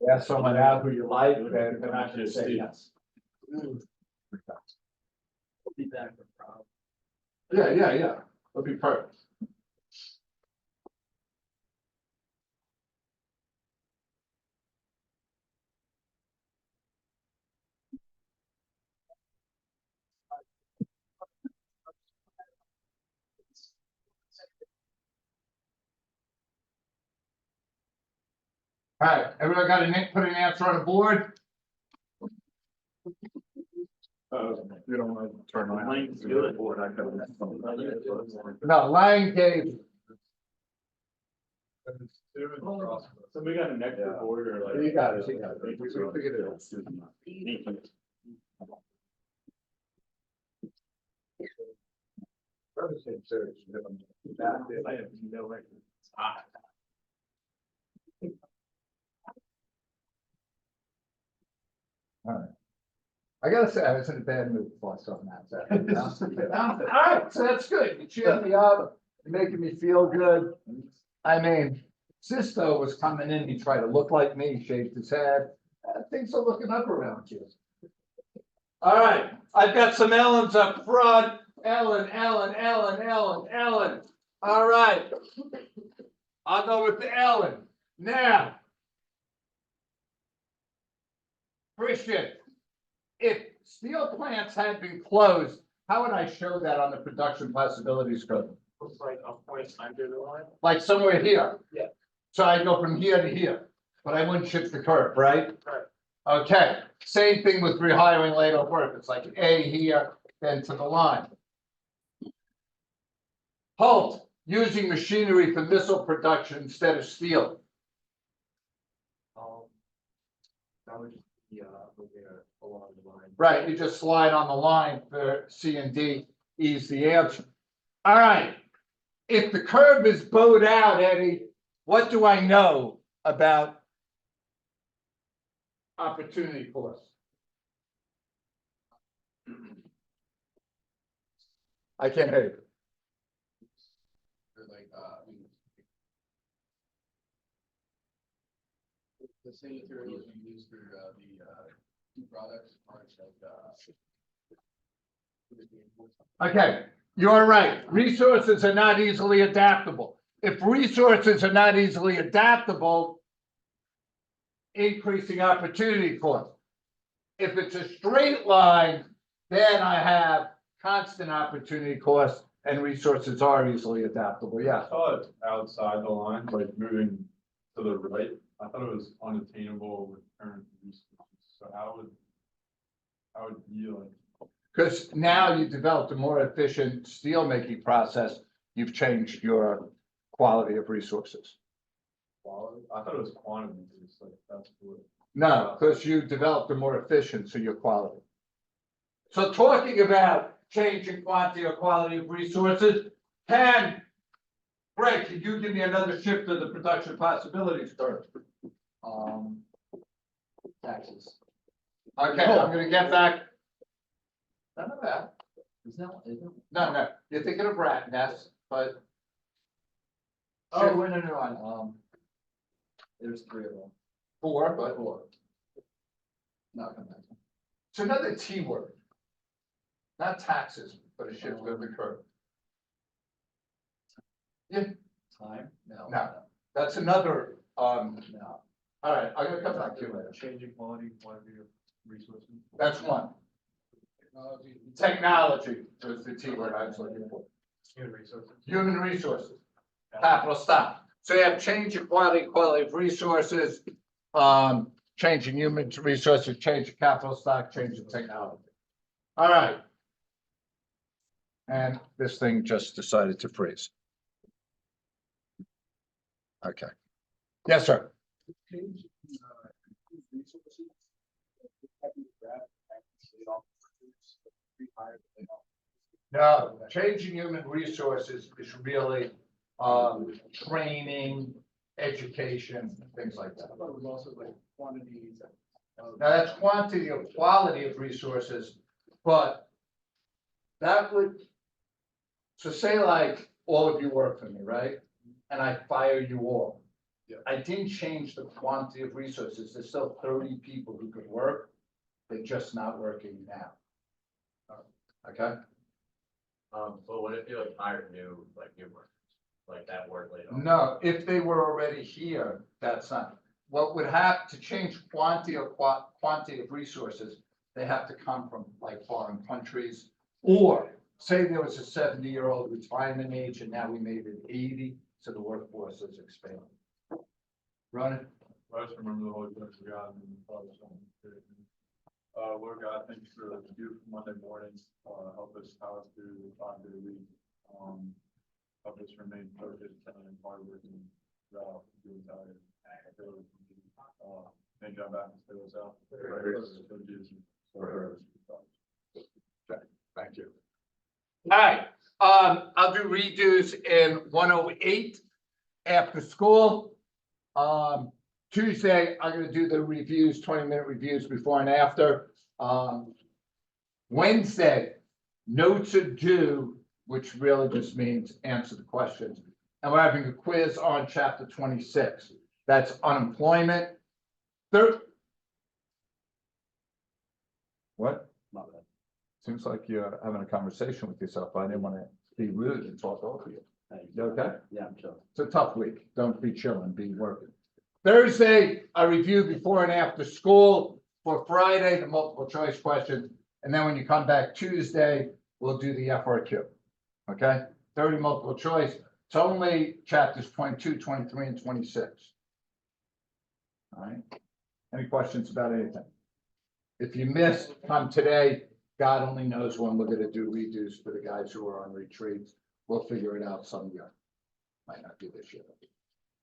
ask someone out who you like, they're not gonna say yes. Be back for problem. Yeah, it'll be perfect. All right, everyone got put an answer on the board? You don't want to turn around. Mine's good. No, Lang gave. So we got an extra board or like. You got it. We figured it out. I have no record. I gotta say, I was in a bad mood before I saw that. All right, so that's good. You cheered me up, you're making me feel good. I mean, Sisto was coming in, he tried to look like me, he shaved his head. Things are looking up around here. All right, I've got some Ellens up front. Ellen. All right. I'll go with the Ellen. Now. Christian, if steel plants had been closed, how would I show that on the production possibilities code? Looks like a point under the line. Like somewhere here? Yeah. So I go from here to here, but I wouldn't shift the curve, right? Right. Okay, same thing with rehiring later work. It's like A here, then to the line. Halt, using machinery for missile production instead of steel. That would be, along the line. Right, you just slide on the line for C and D, E's the answer. All right, if the curve is bowed out, Eddie, what do I know about opportunity cost? I can't hear you. Like, the same materials you use for, the, two products, parts like, Okay, you're right. Resources are not easily adaptable. If resources are not easily adaptable, increasing opportunity cost. If it's a straight line, then I have constant opportunity cost and resources are easily adaptable. Yeah. I saw it outside the line, like moving to the right. I thought it was unattainable with current resources. So how would you like? Because now you developed a more efficient steelmaking process, you've changed your quality of resources. Quality? I thought it was quantity. It's like that's what. No, because you developed a more efficient, so your quality. So talking about changing quantity or quality of resources, Greg, can you give me another shift of the production possibilities curve? taxes. Okay, I'm gonna get back. None of that. Isn't it? No, you're thinking of rat nest, but. Oh, wait, no, there's three of them. Four, but Four. No, come back. it's another T word. Not taxes, but a shift of the curve. Time? No. No. That's another, No. all right, I'm gonna come back to you later. Changing quality of resources. That's one. Technology was the T word I was looking for. Human resources. Human resources, capital stop. So you have change of quality of resources, changing human resources, change of capital stock, change of technology. All right. And this thing just decided to freeze. Okay. Yes, sir. No, changing human resources is really, training, education, things like that. I thought it was also like quantities. Now, that's quantity of quality of resources, but that would, so say like all of you work for me, right? And I fire you all. I didn't change the quantity of resources. There's still 30 people who could work. They're just not working now. Okay? But would it be like hired new workers, like that work later? No, if they were already here, that's not, what would have to change quantity of quantity of resources, they have to come from like foreign countries. Or say there was a 70-year-old retirement age and now we made it 80, so the workforce is expanding. Run it. I just remember the whole bunch of guys and probably something. Lord God, thank you for you Monday mornings, help us power through the 5-day week. Help us remain focused and hardworking throughout the entire ability. Thank God back and fill us out. Thank you. All right, I'll do redos in 108 after school. Tuesday, I'm gonna do the reviews, 20-minute reviews before and after. Wednesday, notes are due, which really just means answer the questions. And we're having a quiz on chapter 26. That's unemployment. What? Seems like you're having a conversation with yourself. I didn't want to be rude and talk over you. You okay? Yeah, I'm sure. It's a tough week. Don't be chilling, be working. Thursday, a review before and after school. For Friday, the multiple choice questions. And then when you come back Tuesday, we'll do the FRQ. Okay? 30 multiple choice. It's only chapters 22, 23, and 26. All right. Any questions about anything? If you missed, come today. God only knows when we're going to do redos for the guys who are on retreats. We'll figure it out some year. Might not do this year.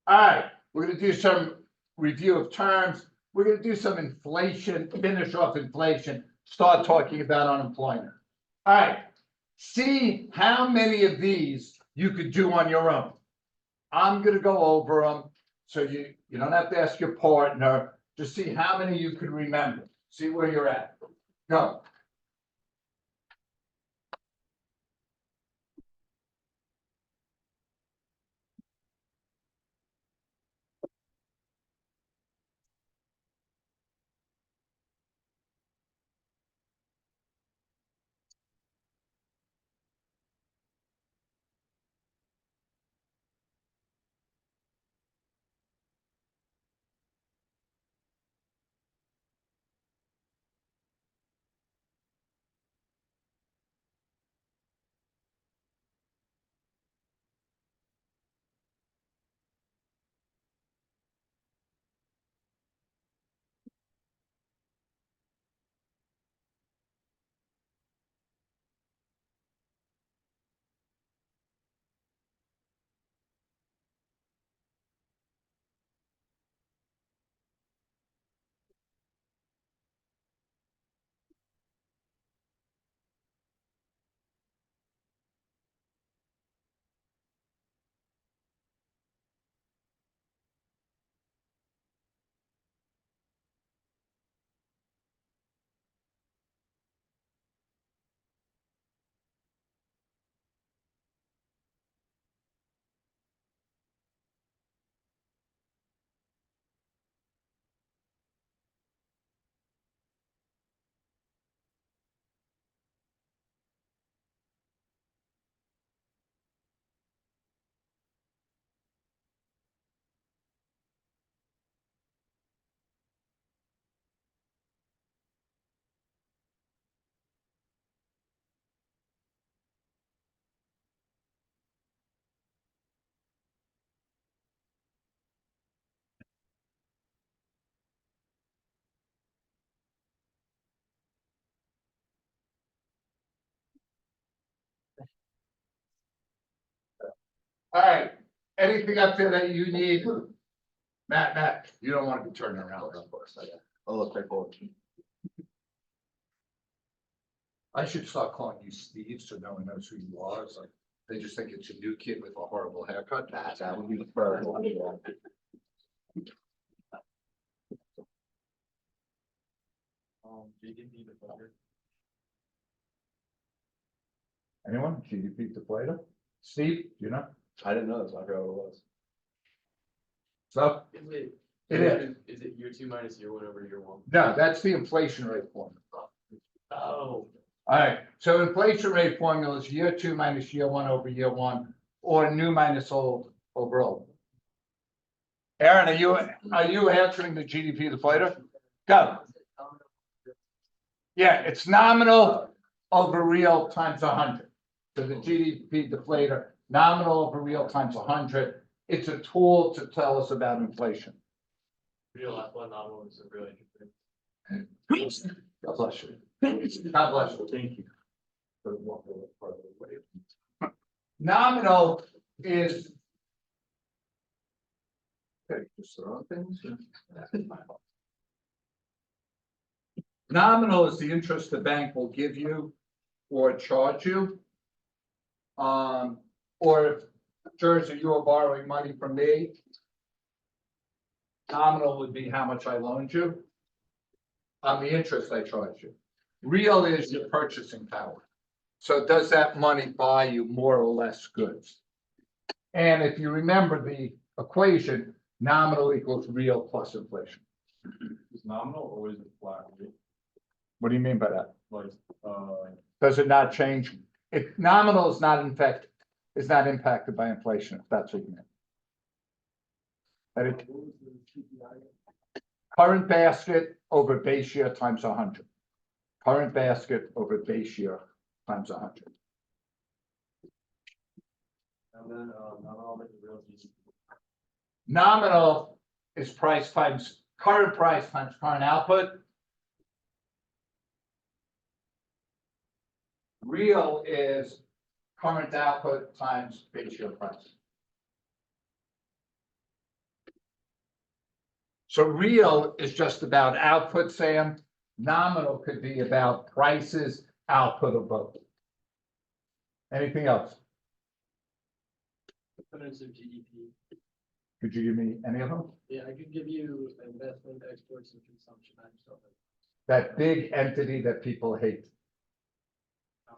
All right, we're going to do some review of terms. We're going to do some inflation, finish off inflation, start talking about unemployment. All right, see how many of these you could do on your own. I'm going to go over them, so you don't have to ask your partner. Just see how many you could remember. See where you're at. Go. All right, anything up there that you need? Matt, you don't want to be turning around. Of course. I'll look right forward. I should start calling you Steve so no one knows who you are. It's like, they just think it's a new kid with a horrible haircut. That would be the first one. GDP deflator. Anyone? GDP deflator? Steve, you know? I didn't know this, I forgot what it was. So Is it? It is. Is it year 2 minus year 1 over year 1? no, that's the inflation rate formula. Oh. All right, so inflation rate formula is year 2 minus year 1 over year 1, or new minus old over old. Aaron, are you answering the GDP deflator? Go. Yeah, it's nominal over real times 100. So the GDP deflator, nominal over real times 100. It's a tool to tell us about inflation. Real last one, nominal is really interesting. God bless you. God bless you. Thank you. Nominal is. Okay, just throw things. Nominal is the interest the bank will give you or charge you. Or if Jersey, you are borrowing money from me. Nominal would be how much I loaned you. On the interest I charge you. Real is your purchasing power. So does that money buy you more or less goods? And if you remember the equation, nominal equals real plus inflation. Is nominal or is it flat rate? What do you mean by that? Like, Does it not change? If nominal is not impacted by inflation, if that's what you mean. That it, current basket over base year times 100. Current basket over base year times 100. And then, nominal makes real easy. Nominal is price times current price times current output. Real is current output times base year price. So real is just about output, Sam. Nominal could be about prices, output, or both. Anything else? Components of GDP. Could you give me any of them? Yeah, I could give you investment, exports, and consumption. I just don't That big entity that people hate.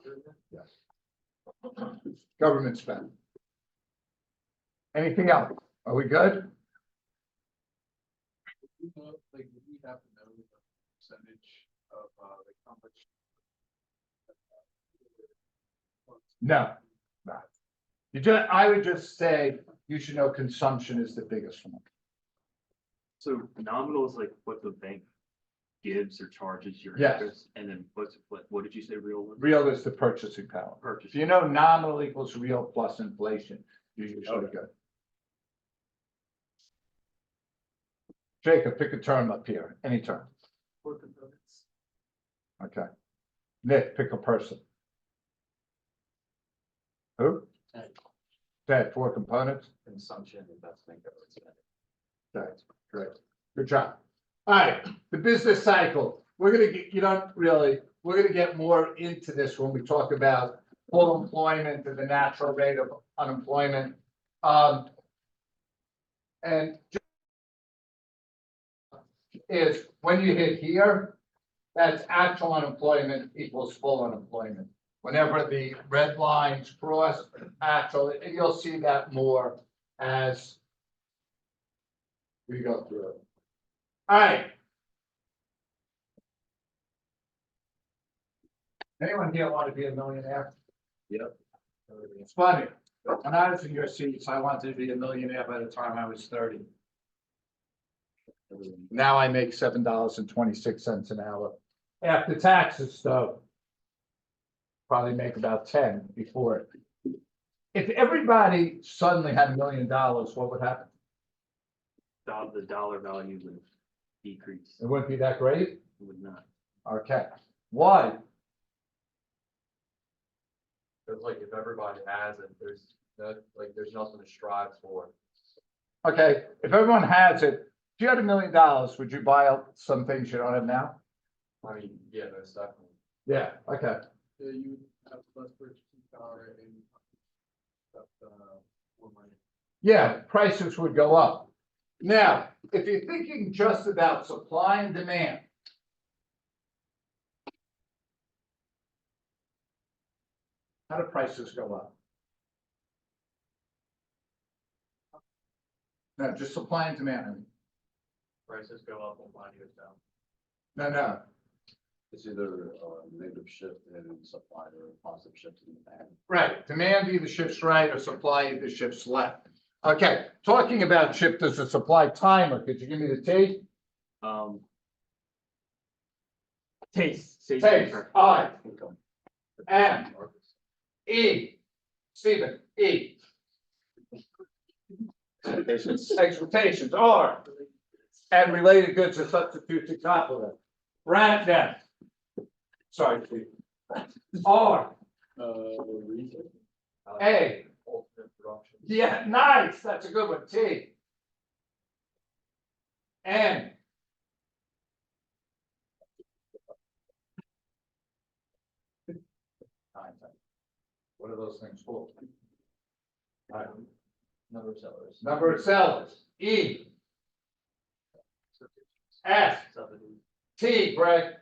know. Yes. Government spend. Anything else? Are we good? Like, we have to know the percentage of, like, how much. No. No. I would just say you should know consumption is the biggest one. So nominal is like what the bank gives or charges your Yes. interest, and then what did you say real was? Real is the purchasing power. Purchase. If you know nominal equals real plus inflation, you're usually good. Jacob, pick a term up here, any term. Four components. Okay. Nick, pick a person. Who? Ted. Ted, 4 components. Consumption, investment, government spending. Okay, great. Good job. All right, the business cycle. We're gonna get, we're gonna get more into this when we talk about full employment and the natural rate of unemployment. And is when you hit here, that's actual unemployment equals full unemployment. Whenever the red lines cross actual, and you'll see that more as we go through it. All right. Anyone here want to be a millionaire? Yep. It's funny. When I was in your seats, I wanted to be a millionaire by the time I was 30. Now I make $7.26 an hour. After taxes, though, probably make about 10 before it. If everybody suddenly had $1 million, what would happen? The dollar value would decrease. It wouldn't be that great? It would not. Okay. Why? It's like if everybody has it, there's nothing to strive for. Okay, if everyone has it, if you had $1 million, would you buy some things you don't have now? I mean, yeah, that's definitely. Yeah, okay. You have less purchasing power and. More money. Yeah, prices would go up. Now, if you're thinking just about supply and demand. How do prices go up? No, just supply and demand. Prices go up, supply goes down. No. It's either negative shift in supply or positive shift in demand. Right, demand either shifts right or supply either shifts left. Okay, talking about shift as a supply timer, could you give me the tape? Taste. Taste, I, M, E, Stephen, E. Expectations, R. And related goods or substitutes and complement. Rat net. Sorry, Steve. R, A. Ultimate production. Yeah, nice, that's a good one, T. N. What are those things for? Number of sellers. Number of sellers, E. F. T, Greg.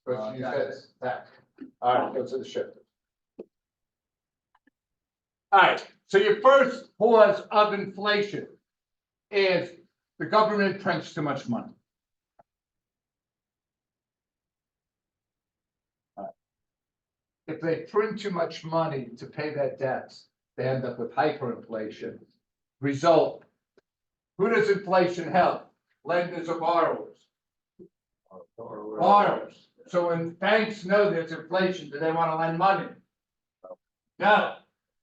Because you said that. All right, go to the shift. All right, so your first cause of inflation is the government prints too much money. If they print too much money to pay their debts, they end up with hyperinflation. Result, who does inflation help? Lenders or borrowers? Borrowers. So when banks know there's inflation, do they want to lend money? No.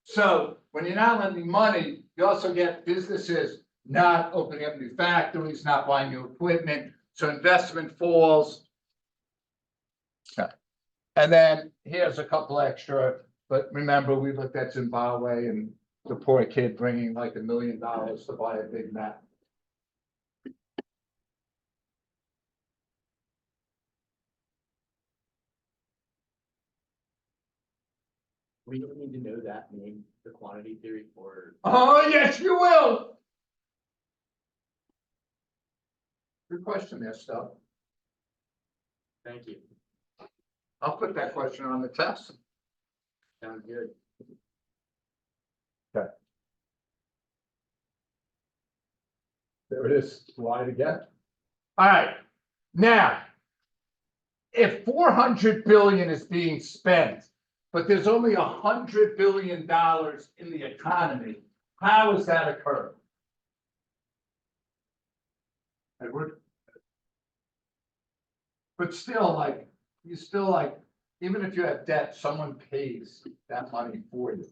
So when you're not lending money, you also get businesses not opening up new factories, not buying new equipment, so investment falls. Okay. And then here's a couple extra, but remember, we looked at Zimbabwe and the poor kid bringing like $1 million to buy a Big Mac. We don't need to know that name, the quantity theory for. Oh, yes, you will. Good question there, Steph. Thank you. I'll put that question on the test. Sounds good. There it is, slide again. All right, now. If 400 billion is being spent, but there's only $100 billion in the economy, how has that occurred? Edward? But still, like, you still like, even if you have debt, someone pays that money for you.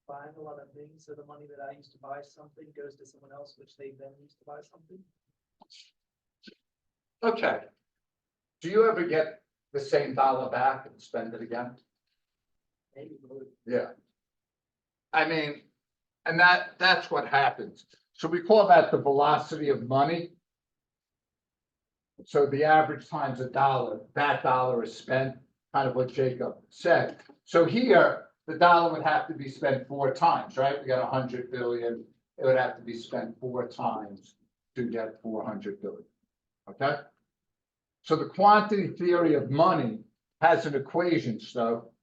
Buying a lot of things, so the money that I used to buy something goes to someone else, which they then used to buy something. Okay. Do you ever get the same dollar back and spend it again? Maybe, but Yeah. I mean, and that's what happens. So we call that the velocity of money. So the average times a dollar, that dollar is spent, kind of what Jacob said. So here, the dollar would have to be spent 4 times, right? We got 100 billion, it would have to be spent 4 times to get 400 billion, okay? So the quantity theory of money has an equation, so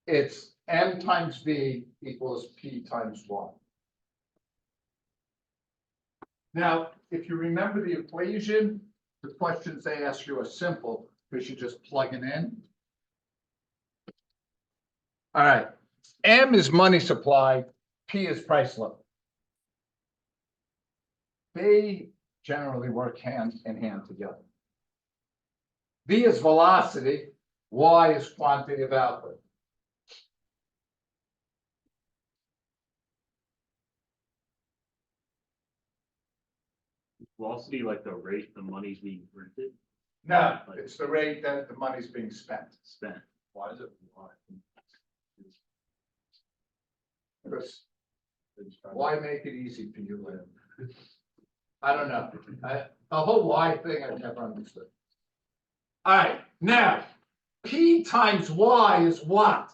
it's M times V equals P times 1. Now, if you remember the equation, the questions they ask you are simple, because you're just plugging in. All right, M is money supply, P is price level. They generally work hand in hand together. V is velocity, Y is quantity of output. Velocity, like the rate the money's being printed, No, it's the rate that the money's being spent. spent. Why is it? Because why make it easy for you, Lynn? I don't know. The whole why thing I never understood. All right, now, P times Y is what?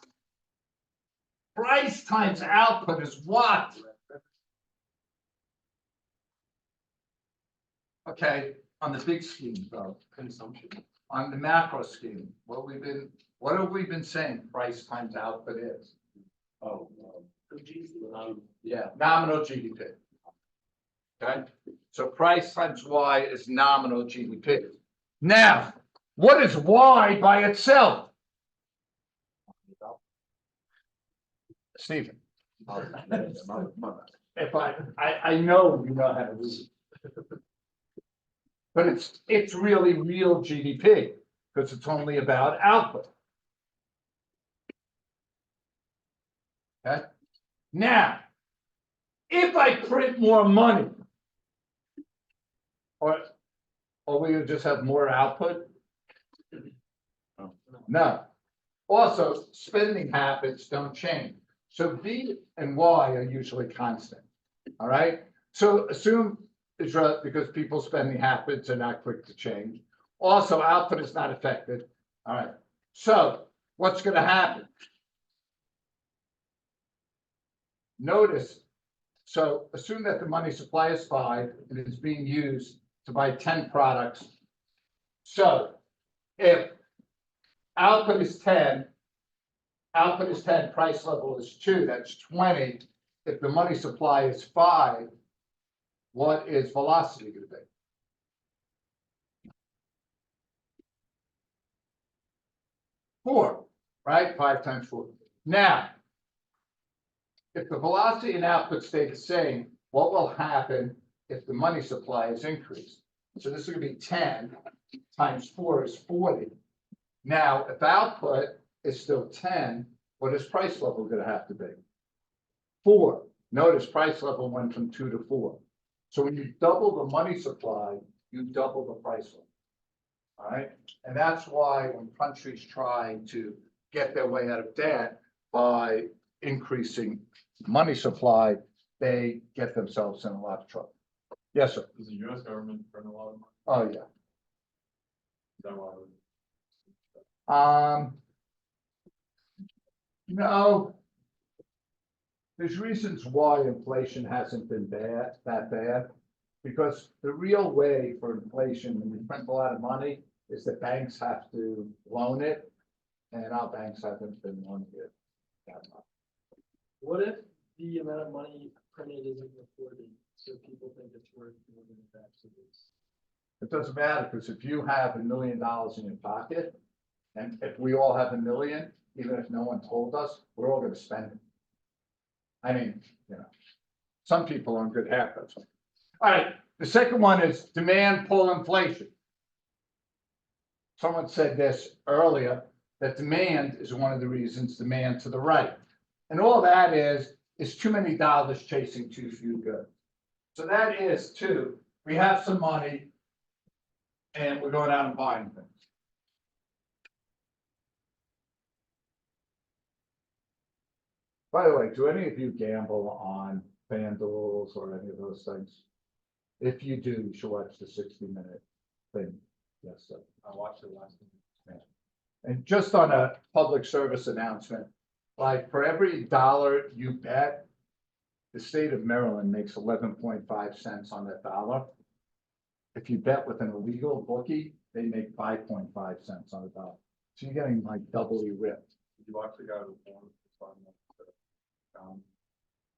Price times output is what? Okay, on the big scheme though, Consumption. on the macro scheme, what have we been saying price times output is? Oh, Yeah, nominal GDP. Okay, so price times Y is nominal GDP. Now, what is Y by itself? Stephen. If I know you know how to read. But it's really real GDP, because it's only about output. Okay, now, if I print more money, or we would just have more output? No. Also, spending habits don't change. So V and Y are usually constant. All right, so assume Israel, because people's spending habits are not quick to change. Also, output is not affected. All right, so what's going to happen? Notice, so assume that the money supply is 5 and it is being used to buy 10 products. So if output is 10, price level is 2, that's 20. If the money supply is 5, what is velocity going to be? 4, right? 5 times 4. Now, if the velocity and output stay the same, what will happen if the money supply is increased? So this is going to be 10 times 4 is 40. Now, if output is still 10, what is price level going to have to be? 4. Notice price level went from 2 to 4. So when you double the money supply, you double the price level. All right, and that's why when countries try to get their way out of debt by increasing money supply, they get themselves in a lot of trouble. Yes, sir. Does the US government print a lot of money? Oh, yeah. Is that why? No. There's reasons why inflation hasn't been that bad. Because the real way for inflation, when you print a lot of money, is that banks have to loan it. And our banks haven't been loaning it that much. What if the amount of money printed isn't reported, so people think it's worth more than it actually is? It doesn't matter, because if you have $1 million in your pocket, and if we all have 1 million, even if no one told us, we're all gonna spend it. I mean, some people are in good habits. All right, the second one is demand pull inflation. Someone said this earlier, that demand is one of the reasons, demand to the right. And all that is too many dollars chasing too few goods. So that is too, we have some money and we're going out and buying things. By the way, do any of you gamble on FanDuel or any of those things? If you do, you should watch the 60-minute thing. Yes, sir. I watched it last night. And just on a public service announcement, like for every dollar you bet, the state of Maryland makes 11.5 cents on that dollar. If you bet with an illegal bookie, they make 5.5 cents on the dollar. So you're getting like doubly ripped. Did you watch the guy with one?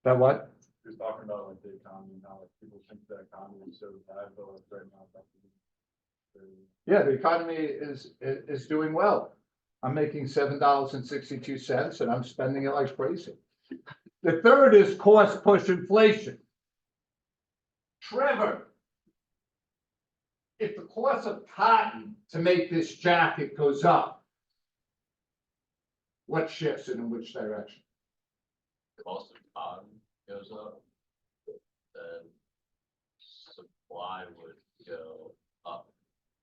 That what? He was talking about like the economy and how like people think the economy is so bad, but like right now it's actually Yeah, the economy is doing well. I'm making $7.62 and I'm spending it like crazy. The third is cost push inflation. Trevor, if the cost of cotton to make this jacket goes up, what shifts and in which direction? Cost of cotton goes up, then supply would go up.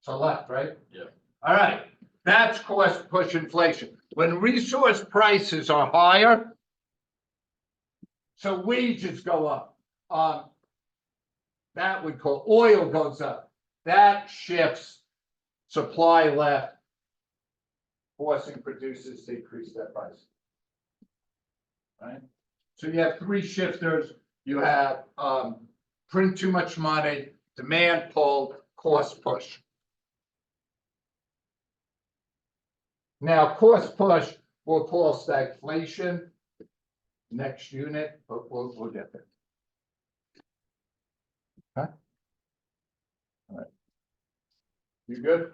To left, right? Yeah. All right, that's cost push inflation. When resource prices are higher, so wages go up. That would call oil goes up. That shifts supply left, forcing producers to increase their price. Right? So you have 3 shifters. You have print too much money, demand pull, cost push. Now, cost push, we'll call stagflation. Next unit, but we'll get there. Okay? All right. You good?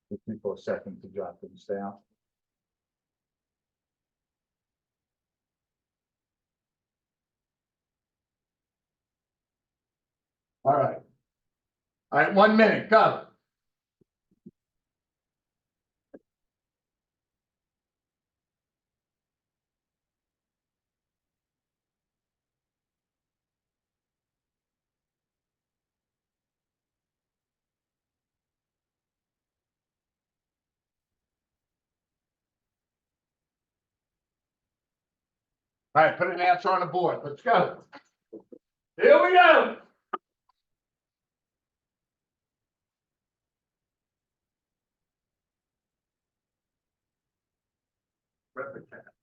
Give people a second to jot things down. All right. All right, 1 minute, go. All right, put an answer on the board. Let's go. Here we go.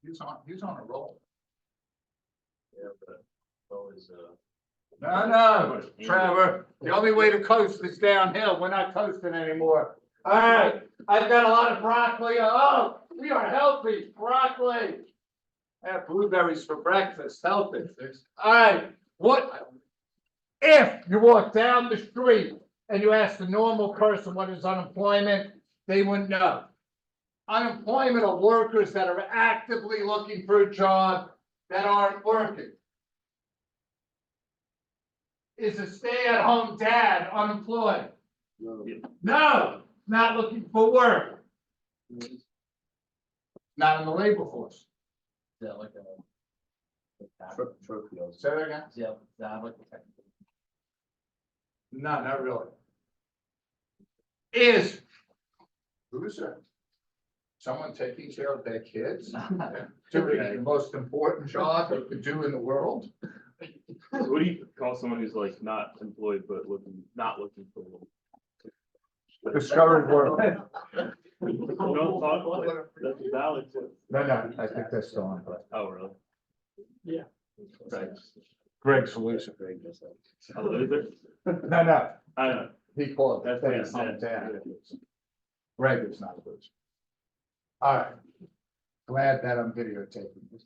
He's on a roll. Yeah, but always, No, Trevor, the only way to coast is downhill. We're not coasting anymore. All right, I've got a lot of broccoli. Oh, we are healthy. Broccoli. I have blueberries for breakfast, healthy. All right, what? If you walk down the street and you ask the normal person what is unemployment, they wouldn't know. Unemployment of workers that are actively looking for a job that aren't working. Is a stay-at-home dad unemployed? No, not looking for work. Not in the labor force. Is that like a? Say that again? Yeah, that like a technical. No, not really. Is. Who's that? Someone taking care of their kids? Doing the most important job they could do in the world? What do you call someone who's like not employed but not looking for work? Discovered work. Don't talk like that's valid. No, I think that's still on. Oh, really? Yeah. Right. Greg's solution. A loser? No, I know. he called it. That's what he stay-at-home said. dad. Greg is not a loser. All right. Glad that I'm videotaping this.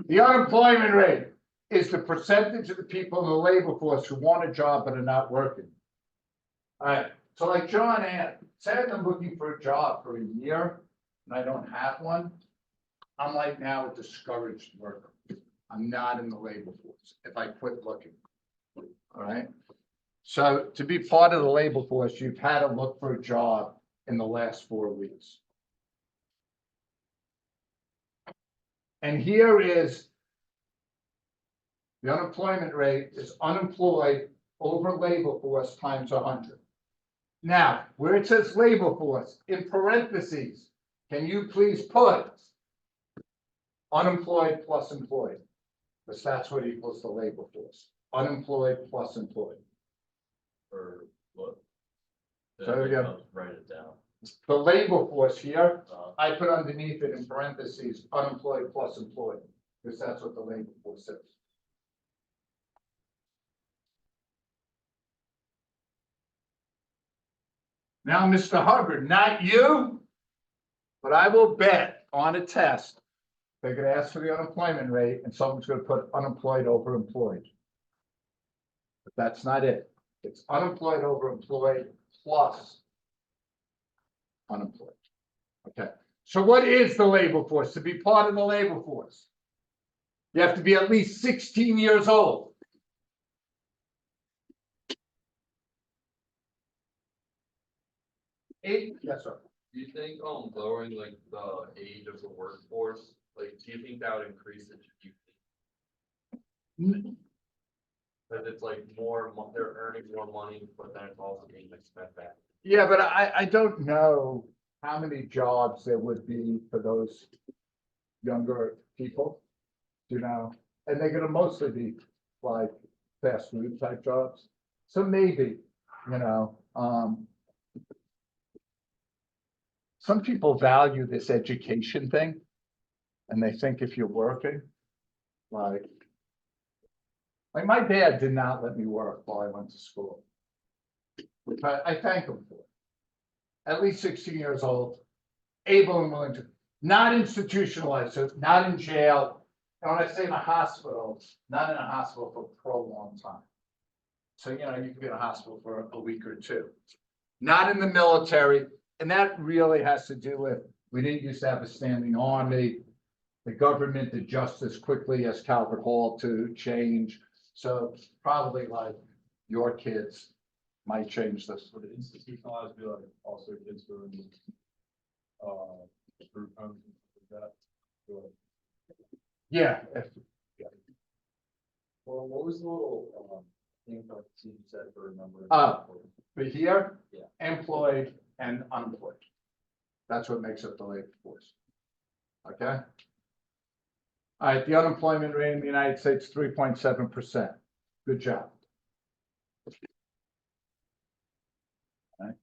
The unemployment rate is the percentage of the people in the labor force who want a job but are not working. All right, so like John asked, say I'm looking for a job for a year and I don't have one. I'm like now a discouraged worker. I'm not in the labor force if I quit looking. All right. So to be part of the labor force, you've had to look for a job in the last 4 weeks. And here is the unemployment rate is unemployed over labor force times 100. Now, where it says labor force, in parentheses, can you please put unemployed plus employed? Because that's what equals the labor force, unemployed plus employed. or what? Say it again. I'll Write it down. The labor force here, Uh, I put underneath it in parentheses, unemployed plus employed, because that's what the labor force is. Now, Mr. Hubbard, not you, but I will bet on a test, they're gonna ask for the unemployment rate and someone's gonna put unemployed over employed. But that's not it. It's unemployed over employed plus unemployed. Okay, so what is the labor force? To be part of the labor force, you have to be at least 16 years old. Yes, sir. Do you think, lowering like the age of the workforce, like, do you think that would increase it? Cause it's like they're earning more money, but then it's also being spent back. Yeah, but I don't know how many jobs there would be for those younger people, you know, and they're gonna mostly be like fast food type jobs. So maybe, you know, some people value this education thing. And they think if you're working, like my dad did not let me work while I went to school. which I thank them for. At least 16 years old, able and willing to, not institutionalized, so not in jail. And when I say in a hospital, not in a hospital for a prolonged time. So, you know, you can be in a hospital for a week or two. Not in the military, and that really has to do with, we didn't used to have a standing army. The government did just as quickly as Calvert Hall to change, so probably like your kids might change this. Would it institutionalized be like also kids who are in, group homes and stuff like that? Or like, Yeah, Well, what was the little, thing from you said for a number? but here, Yeah. employed and unemployed. That's what makes up the labor force. Okay? All right, the unemployment rate in the United States, 3.7%. Good job. All right.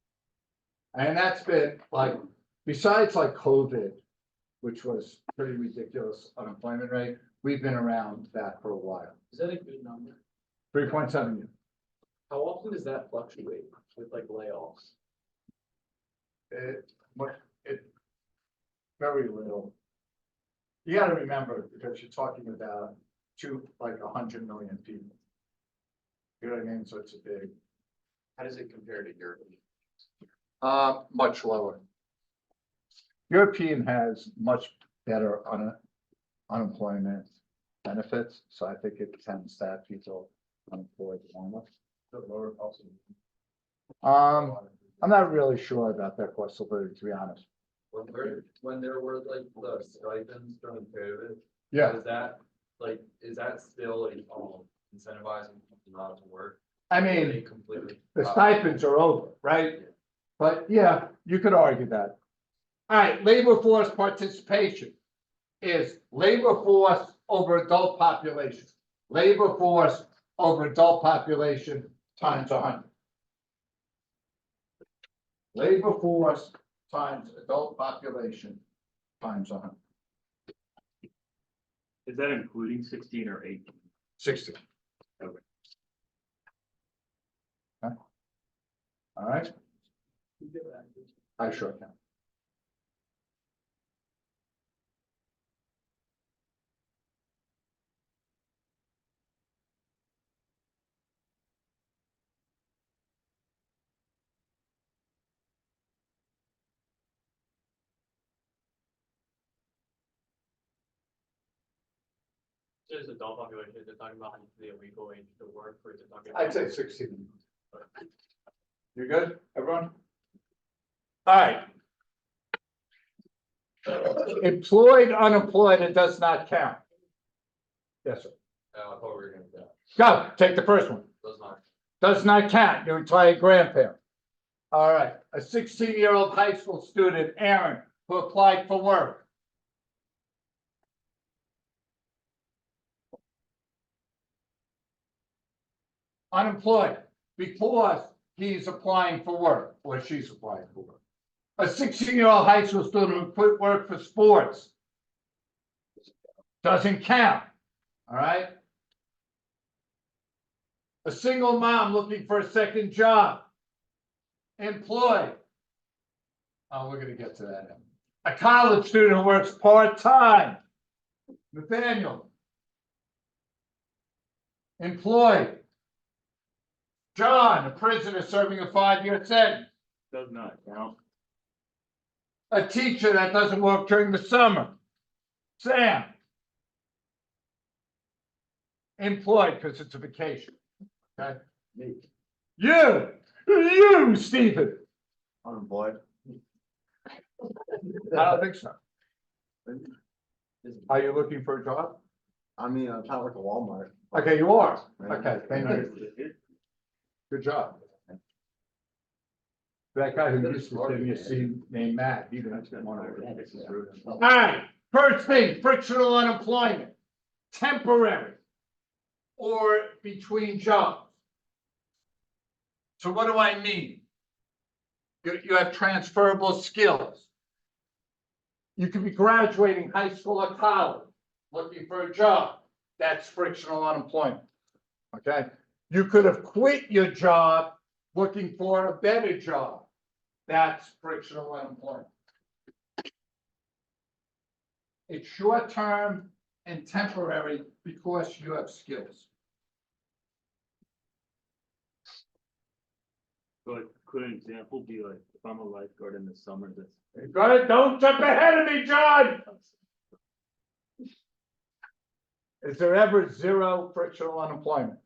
And that's been like, besides like COVID, which was pretty ridiculous unemployment rate, we've been around that for a while. Is that a good number? 3.7. How often does that fluctuate with like layoffs? It very little. You gotta remember, because you're talking about like 100 million people. You know what I mean? So it's a big. How does it compare to Europe? Much lower. European has much better unemployment benefits, so I think it tends to have people unemployed longer. the lower cost I'm not really sure about that cost of living, to be honest. When there were like the stipends during COVID, Yeah, is that, like, is that still like, incentivizing people not to work? I Or mean, they completely. the stipends are over, right? But yeah, you could argue that. All right, labor force participation is labor force over adult population. Labor force over adult population times 100. Labor force times adult population times 100. Is that including 16 or 18? 60. Okay. Okay. All right, You get that. I sure can. So is adult population, is it talking about the illegal age to work, or is it talking? I'd say 16. You good, everyone? All right. Employed, unemployed, it does not count. Yes, sir. I thought we were gonna do that, Go, take the first one. does not. Does not count, your retired grandparent. All right, a 16-year-old high school student, Aaron, who applied for work. Unemployed, because he's applying for work, or she's applying for work. A 16-year-old high school student who quit work for sports. Doesn't count, all right? A single mom looking for a second job. Employed. Oh, we're gonna get to that. A college student who works part-time. Nathaniel. Employed. John, a prisoner serving a 5-year sentence. Does not count. A teacher that doesn't work during the summer. Sam. Employed because it's a vacation. Okay? Me. You, Stephen. Unemployed. I don't think so. Are you looking for a job? I mean, I'm kind of like a Walmart. Okay, you are. Okay, thank you. Good job. That guy who used to send me a scene named Matt, he didn't want to. All right, first thing, frictional unemployment, temporary or between jobs. So what do I mean? You have transferable skills. You could be graduating high school or college, looking for a job. That's frictional unemployment. Okay? You could have quit your job looking for a better job. That's frictional unemployment. It's short-term and temporary because you have skills. So like, could an example be like, if I'm a lifeguard in the summer, that's. Got it? Don't jump ahead of me, John. Is there ever zero frictional unemployment?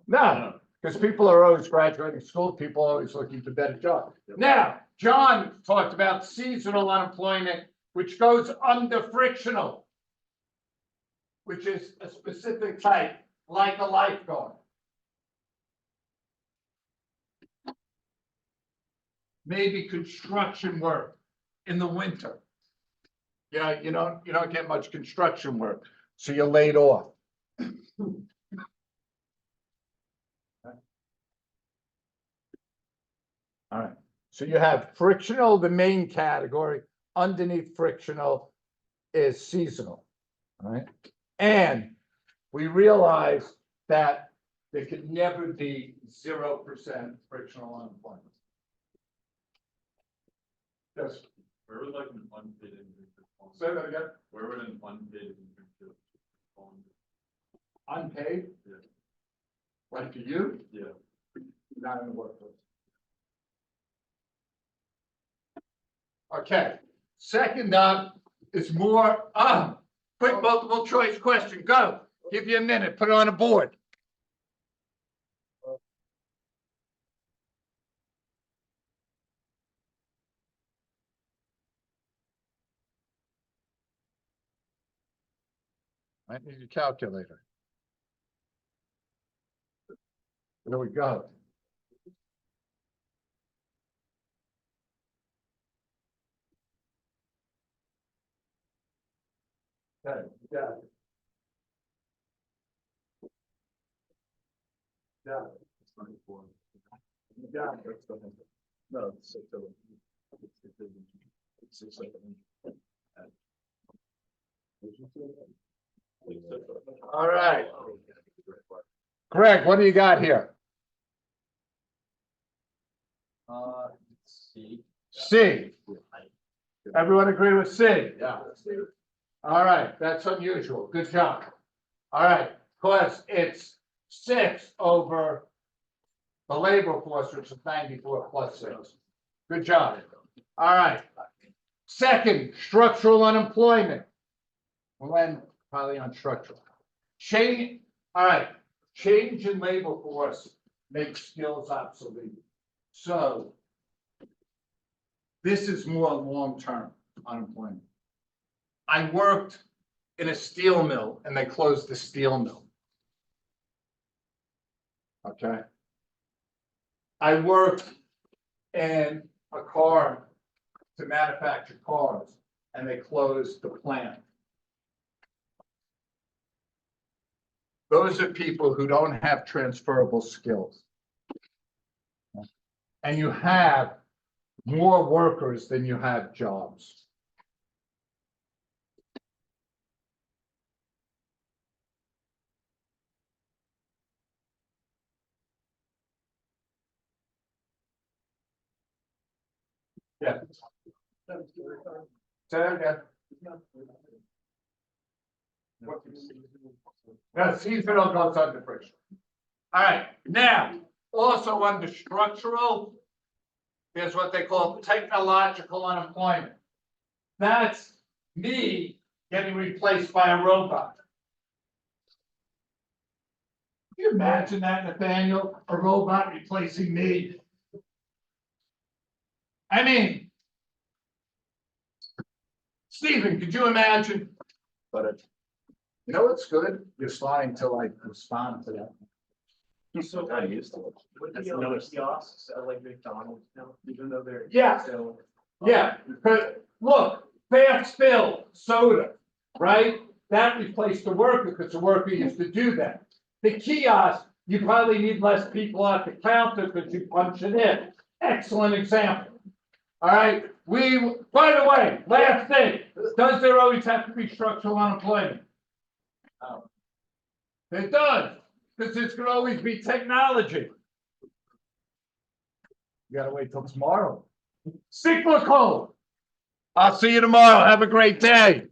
No, because people are always graduating school, people are always looking for better jobs. Now, John talked about seasonal unemployment, which goes under frictional, which is a specific type, like a lifeguard. Maybe construction work in the winter. Yeah, you don't get much construction work, so you're laid off. All right, so you have frictional, the main category, underneath frictional is seasonal, all right? And we realize that there could never be 0% frictional unemployment. Yes, Where would like an unpaid internship fall? say that again, Where would an unpaid internship fall? unpaid? Yeah. Like to you, Yeah. not in the workforce. Okay, second up is more, quick multiple choice question, go, give you a minute, put it on a board. I need your calculator. There we go. Okay, yeah. Yeah. Yeah. No, it's like All right. Greg, what do you got here? C. C. Everyone agree with C? Yeah. All right, that's unusual. Good job. All right, because it's 6 over the labor force, which is 94 plus 6. Good job. All right. Second, structural unemployment. We'll end probably on structural. Change, all right, change in labor force makes skills obsolete. So this is more long-term unemployment. I worked in a steel mill and they closed the steel mill. Okay. I worked in a car to manufacture cars and they closed the plant. Those are people who don't have transferable skills. And you have more workers than you have jobs. Yeah. Say that again. Yeah, seasonal goes under friction. All right, now, also under structural, there's what they call technological unemployment. That's me getting replaced by a robot. Can you imagine that, Nathaniel? A robot replacing me? I mean, Stephen, could you imagine? But you know what's good? You're starting to like respond to that. So I'm used to it. would That's the another kiosks at like McDonald's now, even though they're. Yeah. still- Yeah, but look, fast fill soda, right? That replaced the worker because the worker used to do that. The kiosk, you probably need less people at the counter because you punch it in. Excellent example. All right, by the way, last thing, does there always have to be structural unemployment? It does, because there's gonna always be technology. You gotta wait till tomorrow. Sigma Code. I'll see you tomorrow. Have a great day.